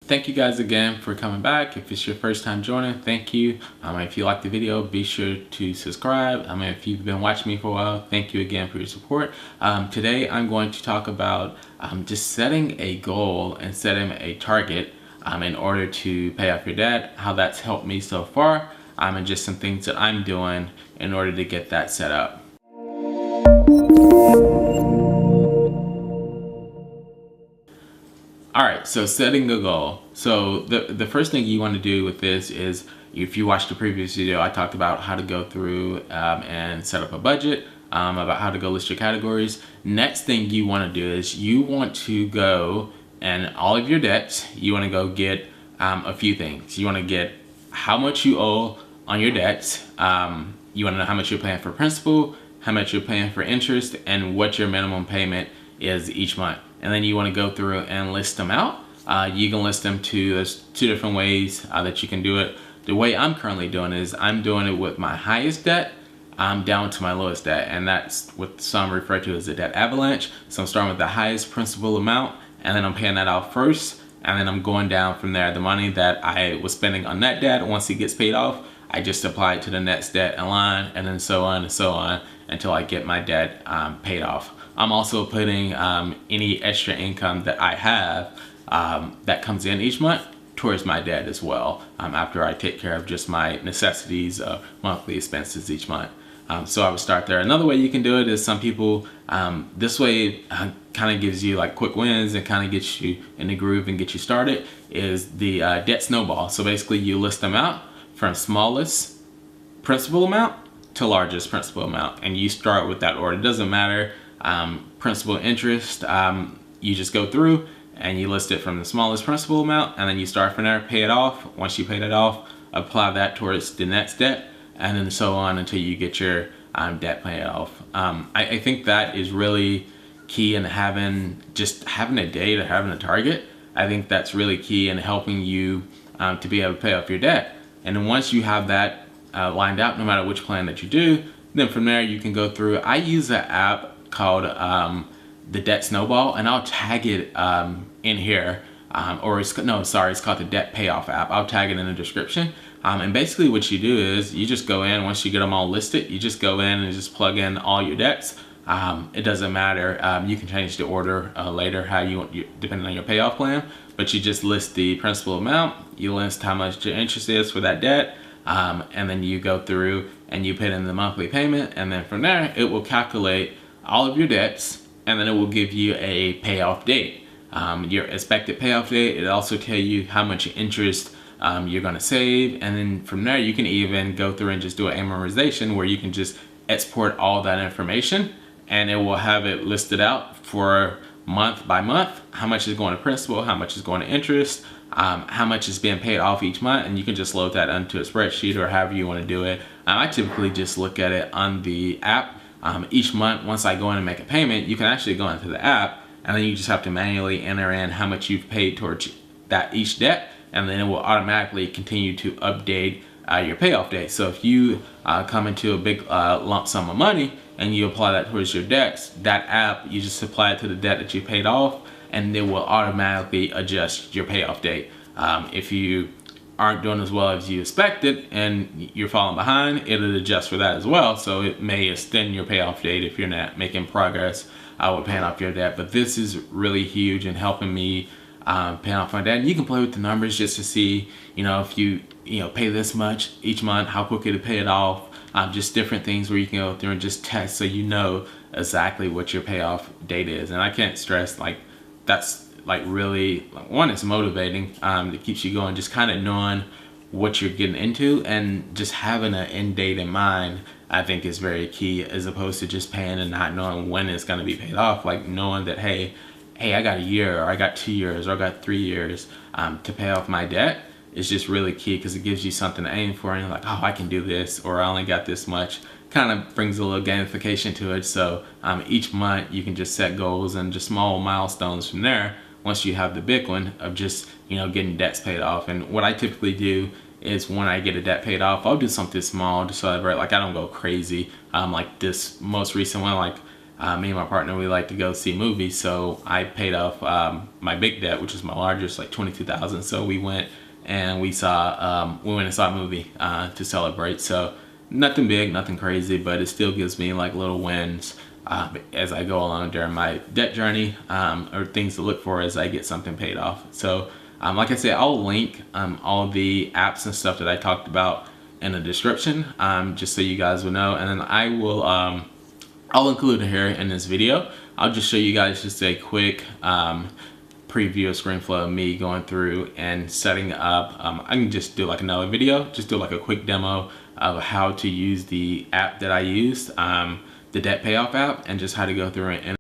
Thank you guys again for coming back. If it's your first time joining, thank you. If you liked the video, be sure to subscribe. If you've been watching me for a while, thank you again for your support. Today I'm going to talk about just setting a goal and setting a target in order to pay off your debt, how that's helped me so far, and just some things that I'm doing in order to get that set up. All right, so setting a goal. So the first thing you want to do with this is, if you watched the previous video, I talked about how to go through and set up a budget, about how to go list your categories. Next thing you want to do is you want to go and all of your debts, you want to go get a few things. You want to get how much you owe on your debts. You want to know how much you're paying for principal, how much you're paying for interest, and what your minimum payment is each month. And then you want to go through and list them out. You can list them to, there's two different ways that you can do it. The way I'm currently doing is I'm doing it with my highest debt down to my lowest debt, and that's what some refer to as a debt avalanche. So I'm starting with the highest principal amount, and then I'm paying that out first, and then I'm going down from there. The money that I was spending on that debt, once it gets paid off, I just apply it to the next debt in line, and then so on and so on until I get my debt paid off. I'm also putting any extra income that I have that comes in each month towards my debt as well, after I take care of just my necessities, monthly expenses each month. So I would start there. Another way you can do it is some people, this way kind of gives you like quick wins and kind of gets you in the groove and get you started, is the debt snowball. So basically you list them out from smallest principal amount to largest principal amount, and you start with that order. It doesn't matter principal, interest, you just go through and you list it from the smallest principal amount, and then you start from there, pay it off. Once you pay that off, apply that towards the next debt, and then so on until you get your debt paid off. I think that is really key in having a date or having a target. I think that's really key in helping you to be able to pay off your debt. And then once you have that lined out, no matter which plan that you do, then from there you can go through. I use an app called the Debt Snowball, and I'll tag it in here, it's called the Debt Payoff app. I'll tag it in the description. And basically what you do is you just go in, once you get them all listed, you just go in and just plug in all your debts. It doesn't matter. You can change the order later how you want, depending on your payoff plan, but you just list the principal amount, you list how much your interest is for that debt, and then you go through and you put in the monthly payment, and then from there it will calculate all of your debts, and then it will give you a payoff date, your expected payoff date. It also tell you how much interest you're going to save, and then from there you can even go through and just do an amortization where you can just export all that information, and it will have it listed out for month by month, how much is going to principal, how much is going to interest, how much is being paid off each month, and you can just load that onto a spreadsheet or however you want to do it. I typically just look at it on the app. Each month, once I go in and make a payment, you can actually go into the app, and then you just have to manually enter in how much you've paid towards that each debt, and then it will automatically continue to update your payoff date. So if you come into a big lump sum of money and you apply that towards your debts, that app, you just apply it to the debt that you paid off, and it will automatically adjust your payoff date. If you aren't doing as well as you expected and you're falling behind, it'll adjust for that as well. So it may extend your payoff date if you're not making progress with paying off your debt. But this is really huge in helping me paying off my debt. And you can play with the numbers just to see, if you pay this much each month, how quickly to pay it off. Just different things where you can go through and just test so you know exactly what your payoff date is. And I can't stress, that's really, one, it's motivating. It keeps you going, just kind of knowing what you're getting into, and just having an end date in mind, I think is very key, as opposed to just paying and not knowing when it's going to be paid off. Like knowing that, hey, I got a year, or I got 2 years, or I got 3 years to pay off my debt is just really key, because it gives you something to aim for, and you're like, oh, I can do this, or I only got this much. Kind of brings a little gamification to it. So each month you can just set goals and just small milestones from there, once you have the big one of just getting debts paid off. And what I typically do is, when I get a debt paid off, I'll do something small to celebrate. Like, I don't go crazy. Like this most recent one, Me and my partner, we like to go see movies, so I paid off my big debt, which is my largest, like 22,000. So we went and we went and saw a movie to celebrate. So nothing big, nothing crazy, but it still gives me like little wins as I go along during my debt journey, or things to look for as I get something paid off. So like I said, I'll link all of the apps and stuff that I talked about in the description, just so you guys will know. And then I will I'll include it here in this video. I'll just show you guys just a quick preview of ScreenFlow of me going through and setting up. I can just do like another video, just do like a quick demo of how to use the app that I used, the debt payoff app, and just how to go through it and